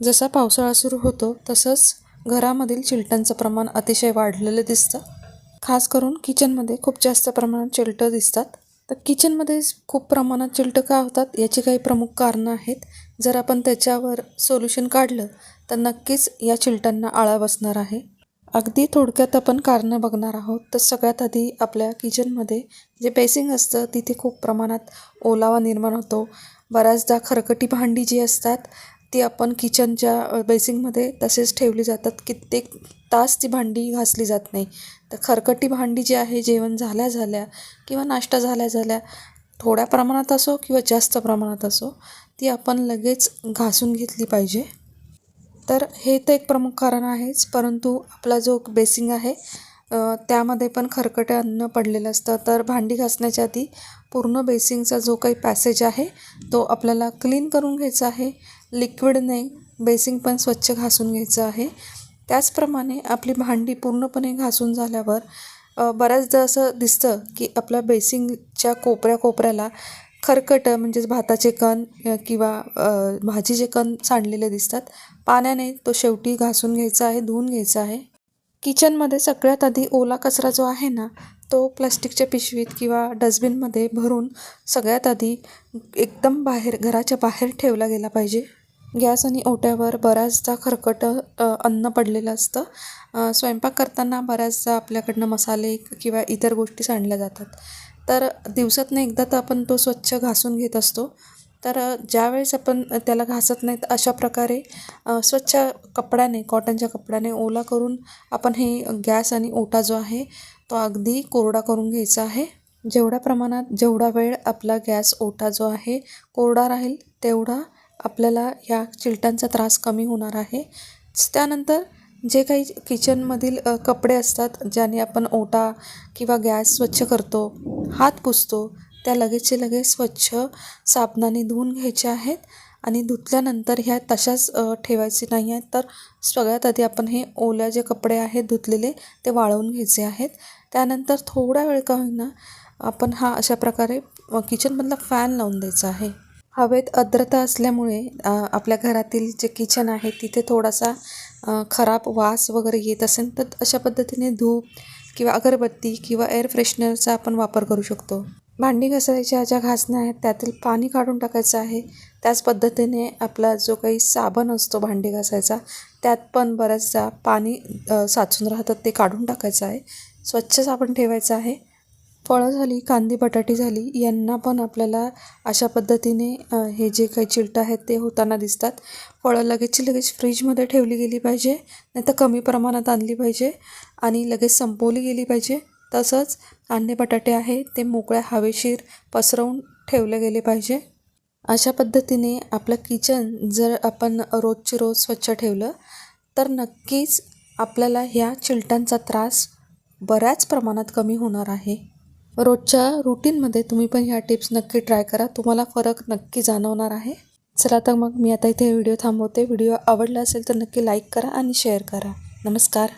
जसा पावसाळा सुरू होतो तसंच घरामधील चिलटांचं प्रमाण अतिशय वाढलेलं दिसतं. खास करून किचनमध्ये खूप जास्त प्रमाणात चिलटं दिसतात. तर किचनमध्ये खूप प्रमाणात चिलटं का होतात याची काही प्रमुख कारणं आहेत. जर आपण त्याच्यावर सोल्युशन काढलं तर नक्कीच या चिलटांना आळा बसणार आहे. अगदी थोडक्यात आपण कारणं बघणार आहोत. तर सगळ्यात आधी आपल्या किचनमध्ये जे बेसिंग असतं तिथे खूप प्रमाणात ओलावा निर्माण होतो. बऱ्याचदा खरकटी भांडी जी असतात ती आपण किचनच्या बेसिंगमध्ये तसेच ठेवली जातात. कित्येक तास ती भांडी घासली जात नाही. तर खरकटी भांडी जी आहे जेवण झाल्या किंवा नाश्ता झाल्या थोड्या प्रमाणात असो किंवा जास्त प्रमाणात असो ती आपण लगेच घासून घेतली पाहिजे. तर हे तर एक प्रमुख कारण आहेच, परंतु आपला जो बेसिंग आहे त्यामध्ये पण खरकटे अन्न पडलेलं असतं. तर भांडी घासण्याच्या आधी पूर्ण बेसिंगचा जो काही पॅसेज आहे तो आपल्याला क्लीन करून घ्यायचा आहे. लिक्विडने बेसिंग पण स्वच्छ घासून घ्यायचं आहे. त्याचप्रमाणे आपली भांडी पूर्णपणे घासून झाल्यावर बऱ्याचदा असं दिसतं की आपल्या बेसिंगच्या कोपऱ्याला खरकटं म्हणजेच भाताचे कण किंवा भाजीचे कण सांडलेले दिसतात. पाण्याने तो शेवटी घासून घ्यायचा आहे, धुवून घ्यायचा आहे. किचनमध्ये सगळ्यात आधी ओला कचरा जो आहे ना तो प्लास्टिकच्या पिशवीत किंवा डस्टबिनमध्ये भरून सगळ्यात आधी एकदम घराच्या बाहेर ठेवला गेला पाहिजे. गॅस आणि ओट्यावर बऱ्याचदा खरकटं अन्न पडलेलं असतं. स्वयंपाक करताना बऱ्याचदा आपल्याकडनं मसाले किंवा इतर गोष्टी सांडल्या जातात. तर दिवसातून एकदा तर आपण तो स्वच्छ घासून घेत असतो. तर ज्यावेळेस आपण त्याला घासत नाही तर अशा प्रकारे स्वच्छ कपड्याने, कॉटनच्या कपड्याने ओला करून आपण हे गॅस आणि ओटा जो आहे तो अगदी कोरडा करून घ्यायचा आहे. जेवढ्या प्रमाणात जेवढा वेळ आपला गॅस ओटा जो आहे कोरडा राहील तेवढा आपल्याला ह्या चिलटांचा त्रास कमी होणार आहे. त्यानंतर जे काही किचनमधील कपडे असतात ज्याने आपण ओटा किंवा गॅस स्वच्छ करतो, हात पुसतो, त्या लगेचच्या लगेच स्वच्छ साबणाने धुवून घ्यायचे आहेत. आणि धुतल्यानंतर ह्या तशाच ठेवायचे नाही आहेत. तर सगळ्यात आधी आपण हे ओल्या जे कपडे आहेत धुतलेले ते वाळवून घ्यायचे आहेत. त्यानंतर थोडा वेळ का होईना आपण हा अशा प्रकारे किचनमधला फॅन लावून द्यायचा आहे. हवेत आर्द्रता असल्यामुळे आपल्या घरातील जे किचन आहे तिथे थोडासा खराब वास वगैरे येत असेल तर अशा पद्धतीने धूप किंवा अगरबत्ती किंवा एअर फ्रेशनरचा आपण वापर करू शकतो. भांडी घासायच्या ज्या घासण्या आहेत त्यातील पाणी काढून टाकायचं आहे. त्याच पद्धतीने आपला जो काही साबण असतो भांडी घासायचा त्यात पण बऱ्याचदा पाणी साचून राहतात ते काढून टाकायचं आहे. स्वच्छ साबण ठेवायचं आहे. फळं झाली, कांदी बटाटी झाली यांना पण आपल्याला अशा पद्धतीने हे जे काही चिलटं आहेत ते होताना दिसतात. फळं लगेचची लगेच फ्रीजमध्ये ठेवली गेली पाहिजे, नाही तर कमी प्रमाणात आणली पाहिजे आणि लगेच संपवली गेली पाहिजे. तसंच कांदे बटाटे आहे ते मोकळ्या हवेशीर पसरवून ठेवले गेले पाहिजे. अशा पद्धतीने आपलं किचन जर आपण रोजचे रोज स्वच्छ ठेवलं तर नक्कीच आपल्याला ह्या चिलटांचा त्रास बऱ्याच प्रमाणात कमी होणार आहे. रोजच्या रुटीनमध्ये तुम्ही पण ह्या टिप्स नक्की ट्राय करा. तुम्हाला फरक नक्की जाणवणार आहे. चला तर मग मी आता इथे व्हिडिओ थांबवते. व्हिडिओ आवडला असेल तर नक्की लाईक करा आणि शेअर करा. नमस्कार.